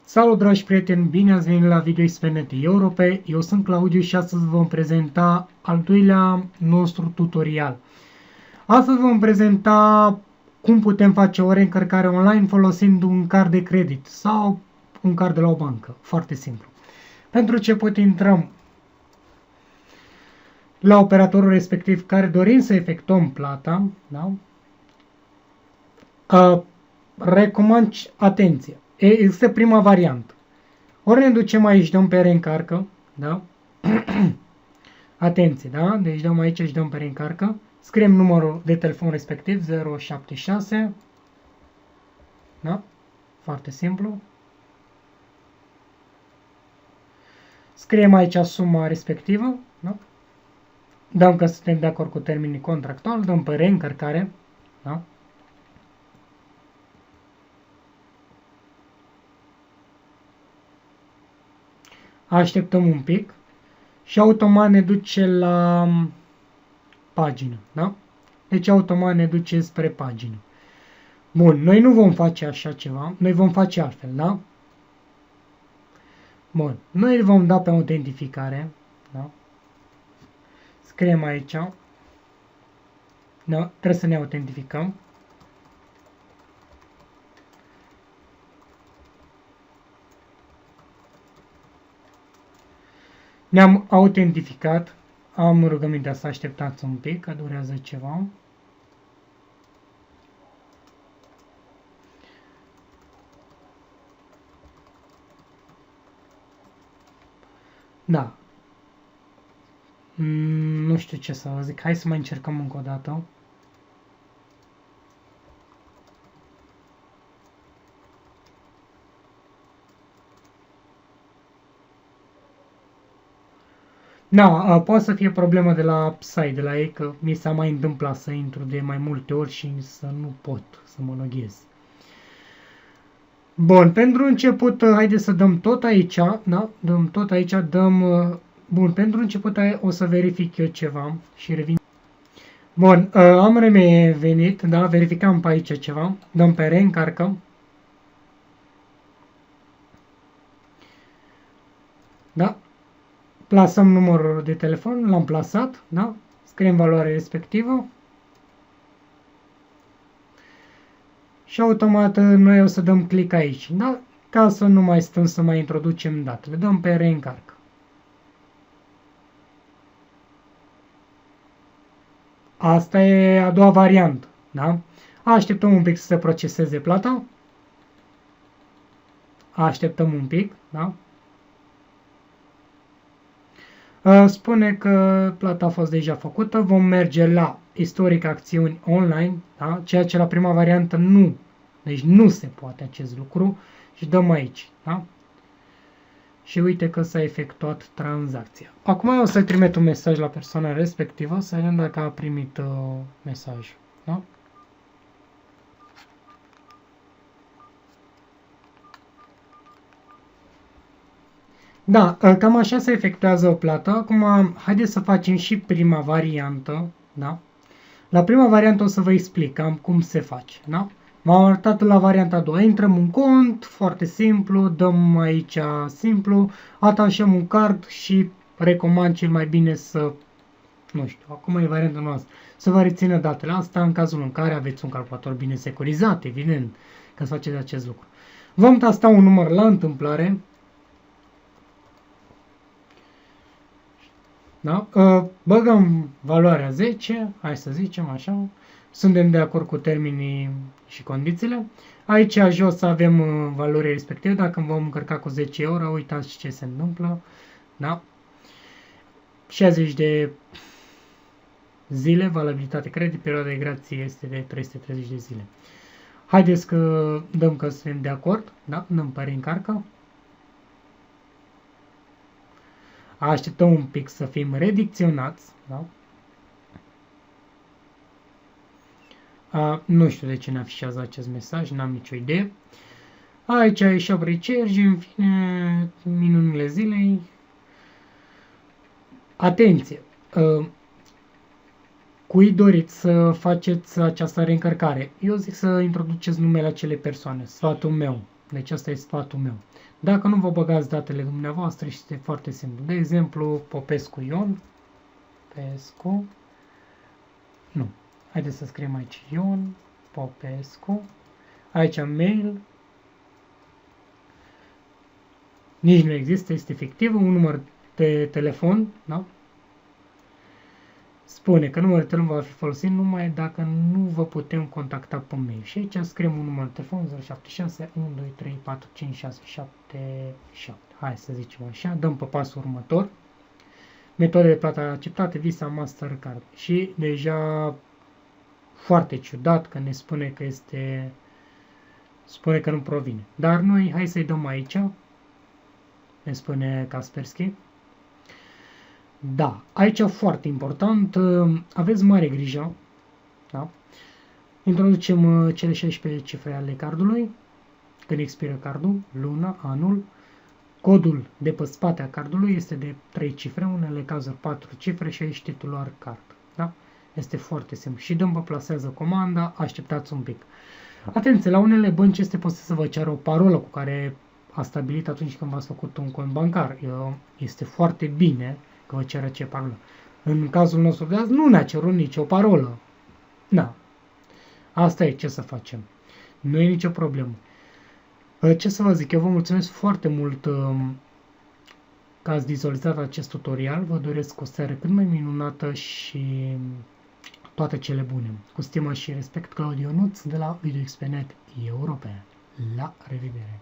Salut dragi prieteni, bine ați venit la video XPNet Europe. Eu sunt Claudiu și astăzi vom prezenta al doilea nostru tutorial. Astăzi vom prezenta cum putem face o reîncărcare online folosind un card de credit sau un card de la o bancă. Foarte simplu. Pentru început intrăm la operatorul respectiv care dorim să efectuăm plata. Da? Recomand atenție. Este prima variantă. Ori ne ducem aici, dăm pe reîncarcă, da? Atenție, da? Deci dăm aici și dăm pe reîncarcă. Scriem numărul de telefon respectiv, 076. Da? Foarte simplu. Scriem aici suma respectivă, da? Dăm că suntem de acord cu termenii contractuali, dăm pe reîncărcare, da? Așteptăm un pic și automat ne duce la pagină, da? Deci automat ne duce spre pagină. Bun, noi nu vom face așa ceva, noi vom face altfel, da? Bun, noi vom da pe autentificare, da? Scriem aici, da? Trebuie să ne autentificăm. Ne-am autentificat, am rugămintea să așteptați un pic, că durează ceva. Da. Nu știu ce să vă zic, hai să mai încercăm încă o dată. Da, poate să fie problemă de la site, de la ei, că mi s-a mai întâmplat să intru de mai multe ori și să nu pot să mă loghez. Bun, pentru început, haideți să dăm tot aici, da? Dăm tot aici, dăm... Bun, pentru început o să verific eu ceva și revin. Bun, am revenit, da? Verificăm pe aici ceva, dăm pe reîncarcă. Da? Plasăm numărul de telefon, l-am plasat, da? Scriem valoarea respectivă. Și automat noi o să dăm click aici, da? Ca să nu mai stăm să mai introducem datele. Dăm pe reîncarcă. Asta e a doua variantă, da? Așteptăm un pic să se proceseze plata. Așteptăm un pic, da? Spune că plata a fost deja făcută, vom merge la istoric acțiuni online, da? Ceea ce la prima variantă nu, deci nu se poate acest lucru și dăm aici, da? Și uite că s-a efectuat tranzacția. Acum o să trimit un mesaj la persoana respectivă să vedem dacă a primit mesajul, da? Da, cam așa se efectuează o plată. Acum, haideți să facem și prima variantă, da? La prima variantă o să vă explic cam cum se face, da? M-am arătat la varianta a doua. Intrăm în cont, foarte simplu, dăm aici simplu, atașăm un card și recomand cel mai bine să, nu știu, acum e varianta noastră, să vă rețină datele astea în cazul în care aveți un calculator bine securizat, evident, că să faceți acest lucru. Vom tasta un număr la întâmplare. Da? Băgăm valoarea 10, hai să zicem așa, suntem de acord cu termenii și condițiile. Aici jos avem valorile respective, dacă vom încărca cu 10 euro, uitați ce se întâmplă. Da? 60 de zile, valabilitate credit, perioada de grație este de 330 de zile. Haideți că dăm că suntem de acord, da? Dăm pe reîncarcă. Așteptăm un pic să fim redicționați, da? Nu știu de ce ne afișează acest mesaj, n-am nicio idee. Aici e shop recharge, în fine, minunile zilei. Atenție! Cui doriți să faceți această reîncărcare? Eu zic să introduceți numele acelei persoane, sfatul meu. Deci asta e sfatul meu. Dacă nu vă băgați datele dumneavoastră, este foarte simplu. De exemplu, Popescu Ion. Popescu. Nu. Haideți să scriem aici Ion Popescu. Aici mail. Nici nu există, este fictiv. Un număr de telefon, da? Spune că numărul de telefon va fi folosit numai dacă nu vă putem contacta pe mail. Și aici scriem un număr de telefon 076 1 2 3 4 5 6 7 7. Hai să zicem așa, dăm pe pasul următor. Metode de plată acceptate, Visa, Mastercard. Și deja foarte ciudat că ne spune că spune că nu provine. Dar noi, hai să-i dăm aici. Ne spune Kaspersky. Da, aici foarte important, aveți mare grijă, da? Introducem cele 16 cifre ale cardului, când expiră cardul, luna, anul. Codul de pe spate a cardului este de 3 cifre, unele cazuri 4 cifre și aici titular card, da? Este foarte simplu. Și dăm pe plasează comanda, așteptați un pic. Atenție, la unele bănci este posibil să vă ceară o parolă cu care a stabilit atunci când v-ați făcut un cont bancar. Este foarte bine că vă cer ce parolă. În cazul nostru de azi nu ne-a cerut nicio parolă. Da. Asta e, ce să facem. Nu e nicio problemă. Ce să vă zic, eu vă mulțumesc foarte mult că ați vizualizat acest tutorial. Vă doresc o seară cât mai minunată și toate cele bune. Cu stimă și respect, Claudiu Ionuț de la VideoXP.net European. La revedere!